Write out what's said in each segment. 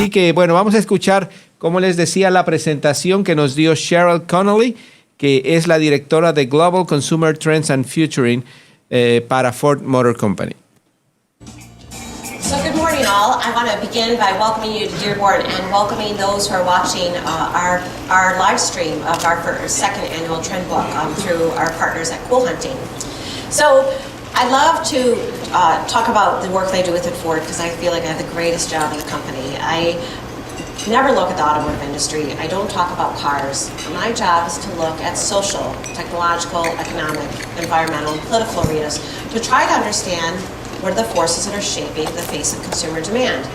Así que, bueno, vamos a escuchar, como les decía, la presentación que nos dio Sherryl Connelly, que es la directora de Global Consumer Trends and Futuring para Ford Motor Company. So good morning all. I want to begin by welcoming you to Dearborn and welcoming those who are watching our live stream of our second annual trend book through our partners at Cool Hunting. So I love to talk about the work they do with Ford because I feel like I have the greatest job in the company. I never look at the automotive industry. I don't talk about cars. My job is to look at social, technological, economic, environmental, and political arenas to try to understand what are the forces that are shaping the face of consumer demand.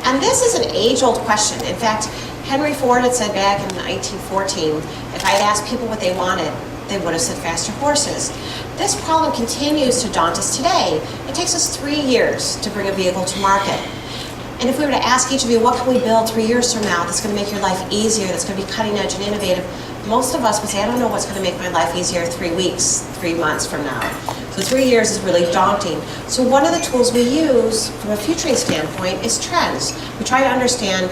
And this is an age-old question. In fact, Henry Ford had said back in 1914, if I had asked people what they wanted, they would have said faster horses. This problem continues to daunt us today. It takes us 3 years to bring a vehicle to market. And if we were to ask each of you, what can we build 3 years from now that's going to make your life easier, that's going to be cutting edge and innovative, most of us would say, I don't know what's going to make my life easier 3 weeks, 3 months from now. So 3 years is really daunting. So one of the tools we use from a futuring standpoint is trends. We try to understand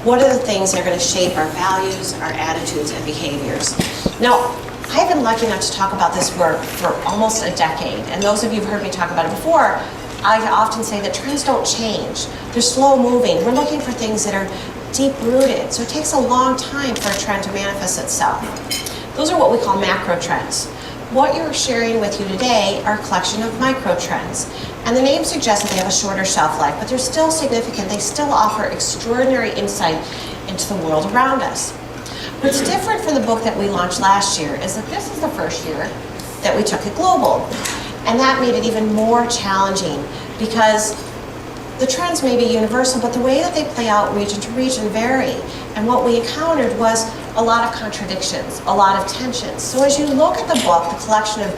what are the things that are going to shape our values, our attitudes, and behaviors. Now, I've been lucky enough to talk about this work for almost a decade. And those of you who've heard me talk about it before, I often say that trends don't change. They're slow moving. We're looking for things that are deep-rooted. So it takes a long time for a trend to manifest itself. Those are what we call macro trends. What you're sharing with you today are a collection of micro trends. And the name suggests that they have a shorter shelf life, but they're still significant. They still offer extraordinary insight into the world around us. What's different from the book that we launched last year is that this is the first year that we took it global. And that made it even more challenging because the trends may be universal, but the way that they play out region to region vary. And what we encountered was a lot of contradictions, a lot of tensions. So as you look at the book, the collection of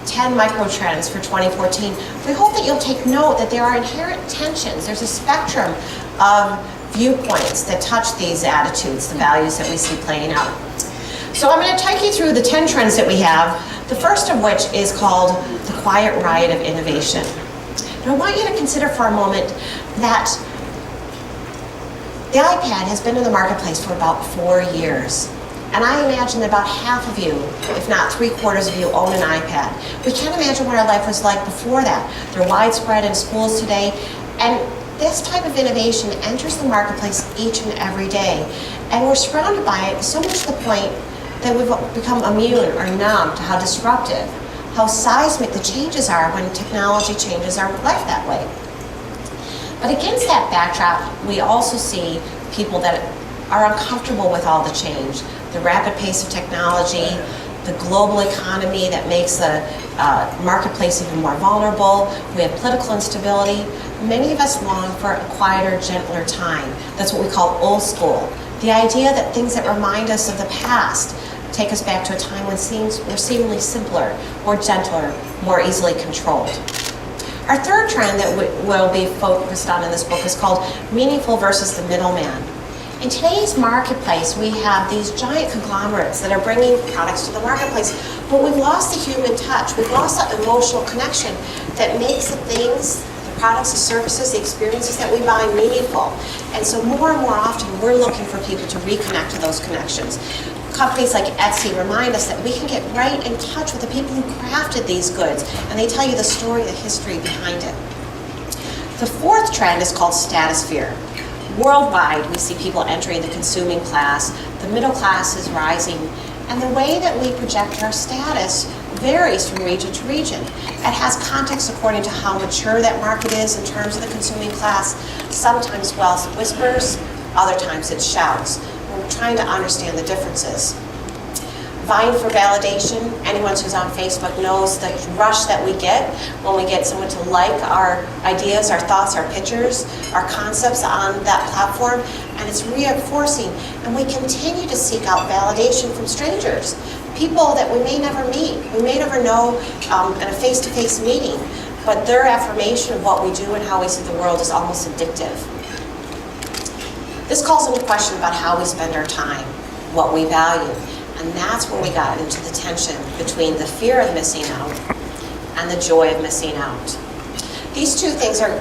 10 micro trends for 2014, we hope that you'll take note that there are inherent tensions. There's a spectrum of viewpoints that touch these attitudes, the values that we see playing out. So I'm going to take you through the 10 trends that we have, the first of which is called the quiet riot of innovation. Now I want you to consider for a moment that the iPad has been in the marketplace for about 4 years. And I imagine that about half of you, if not 3/4 of you, own an iPad. We can't imagine what our life was like before that. They're widespread in schools today. And this type of innovation enters the marketplace each and every day. And we're surrounded by it so much to the point that we've become immune or numb to how disruptive, how seismic the changes are when technology changes our life that way. But against that backdrop, we also see people that are uncomfortable with all the change, the rapid pace of technology, the global economy that makes the marketplace even more vulnerable. We have political instability. Many of us long for a quieter, gentler time. That's what we call old school. The idea that things that remind us of the past take us back to a time when things were seemingly simpler, more gentler, more easily controlled. Our third trend that we'll be focused on in this book is called meaningful versus the middleman. In today's marketplace, we have these giant conglomerates that are bringing products to the marketplace, but we've lost the human touch. We've lost that emotional connection that makes the things, the products, the services, the experiences that we buy meaningful. And so more and more often, we're looking for people to reconnect to those connections. Companies like Etsy remind us that we can get right in touch with the people who crafted these goods, and they tell you the story, the history behind it. The fourth trend is called stratosphere. Worldwide, we see people entering the consuming class. The middle class is rising, and the way that we project our status varies from region to region. It has context according to how mature that market is in terms of the consuming class. Sometimes wealth whispers, other times it shouts. We're trying to understand the differences. Vying for validation, anyone who's on Facebook knows the rush that we get when we get someone to like our ideas, our thoughts, our pictures, our concepts on that platform, and it's reinforcing. And we continue to seek out validation from strangers, people that we may never meet, we may never know in a face-to-face meeting, but their affirmation of what we do and how we see the world is almost addictive. This calls into question about how we spend our time, what we value. And that's where we got into the tension between the fear of missing out and the joy of missing out. These two things are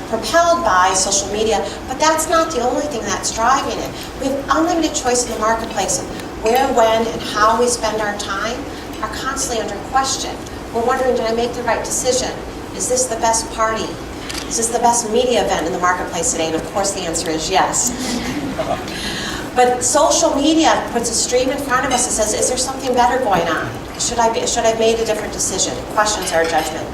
propelled by social media, but that's not the only thing that's driving it. We have unlimited choice in the marketplace of where, when, and how we spend our time are constantly under question. We're wondering, did I make the right decision? Is this the best party? Is this the best media event in the marketplace today? And of course the answer is yes. But social media puts a stream in front of us that says, is there something better going on? Should I have made a different decision? It questions our judgment.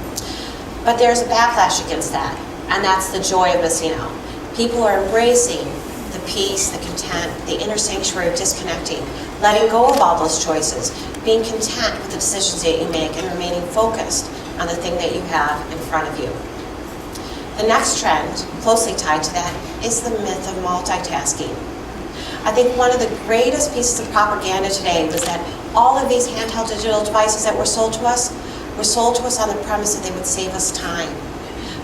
But there's a backlash against that, and that's the joy of missing out. People are embracing the peace, the content, the inner sanctuary of disconnecting, letting go of all those choices, being content with the decisions that you make, and remaining focused on the thing that you have in front of you. The next trend, closely tied to that, is the myth of multitasking. I think one of the greatest pieces of propaganda today was that all of these handheld digital devices that were sold to us on the premise that they would save us time.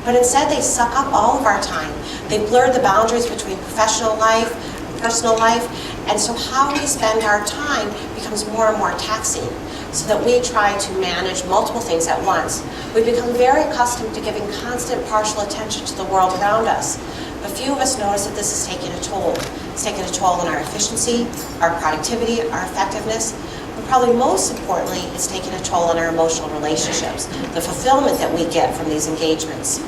But instead they suck up all of our time. They blur the boundaries between professional life and personal life, and so how we spend our time becomes more and more taxing, so that we try to manage multiple things at once. We've become very accustomed to giving constant partial attention to the world around us, but few of us notice that this is taking a toll. It's taking a toll on our efficiency, our productivity, our effectiveness, but probably most importantly, it's taking a toll on our emotional relationships, the fulfillment that we get from these engagements.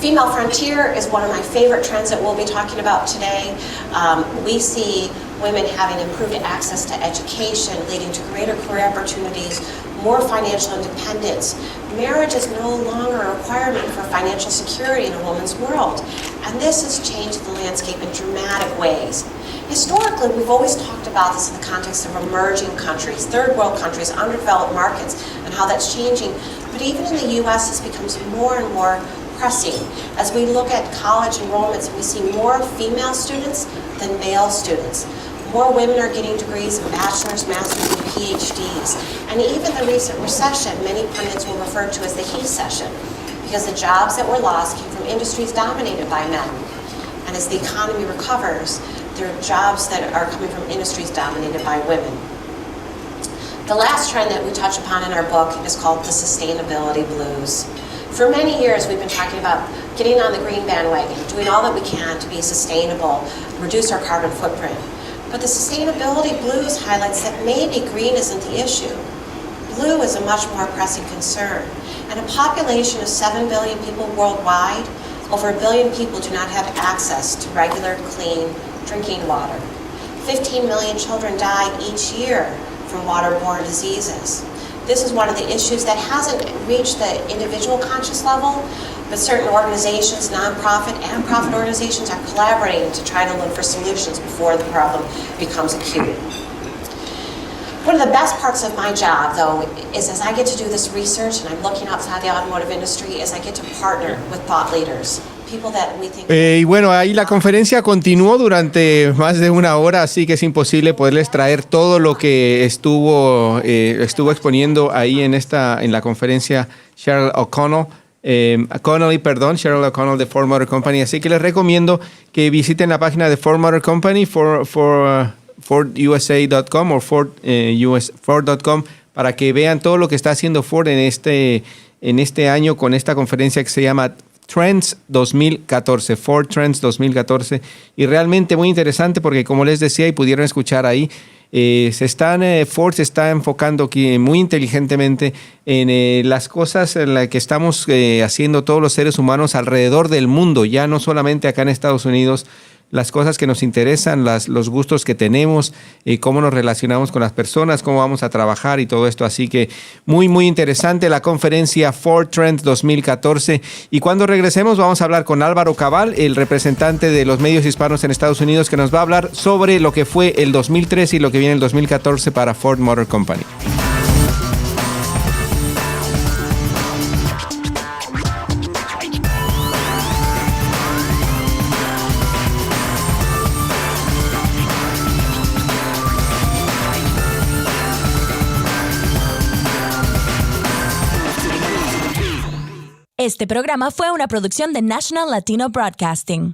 Female frontier is one of my favorite trends that we'll be talking about today. We see women having improved access to education, leading to greater career opportunities, more financial independence. Marriage is no longer a requirement for financial security in a woman's world. And this has changed the landscape in dramatic ways. Historically, we've always talked about this in the context of emerging countries, third world countries, underdeveloped markets, and how that's changing. But even in the US, this becomes more and more pressing. As we look at college enrollments, we see more female students than male students. More women are getting degrees in bachelor's, master's, and PhDs. And even the recent recession, many pundits will refer to as the he session, because the jobs that were lost came from industries dominated by men. And as the economy recovers, there are jobs that are coming from industries dominated by women. The last trend that we touch upon in our book is called the sustainability blues. For many years, we've been talking about getting on the green bandwagon, doing all that we can to be sustainable, reduce our carbon footprint. But the sustainability blues highlights that maybe green isn't the issue. Blue is a much more pressing concern. And a population of 7 billion people worldwide, over 1 billion people do not have access to regular, clean drinking water. 15 million children die each year from waterborne diseases. This is one of the issues that hasn't reached the individual conscious level, but certain organizations, nonprofit and profit organizations, are collaborating to try to look for solutions before the problem becomes acute. One of the best parts of my job, though, is as I get to do this research and I'm looking outside the automotive industry, is I get to partner with thought leaders. Y bueno, ahí la conferencia continuó durante más de 1 hora, así que es imposible poderles traer todo lo que estuvo exponiendo ahí en la conferencia Sherryl Connelly de Ford Motor Company. Así que les recomiendo que visiten la página de Ford Motor Company, fordusa.com o ford.com, para que vean todo lo que está haciendo Ford en este año con esta conferencia que se llama Trends 2014, Ford Trends 2014, y realmente muy interesante porque, como les decía y pudieron escuchar ahí, Ford se está enfocando aquí muy inteligentemente en las cosas en las que estamos haciendo todos los seres humanos alrededor del mundo, ya no solamente acá en Estados Unidos, las cosas que nos interesan, los gustos que tenemos, cómo nos relacionamos con las personas, cómo vamos a trabajar y todo esto. Así que muy, muy interesante la conferencia Ford Trends 2014. Y cuando regresemos vamos a hablar con Álvaro Cabal, el representante de los medios hispanos en Estados Unidos, que nos va a hablar sobre lo que fue el 2013 y lo que viene el 2014 para Ford Motor Company. Este programa fue una producción de National Latino Broadcasting.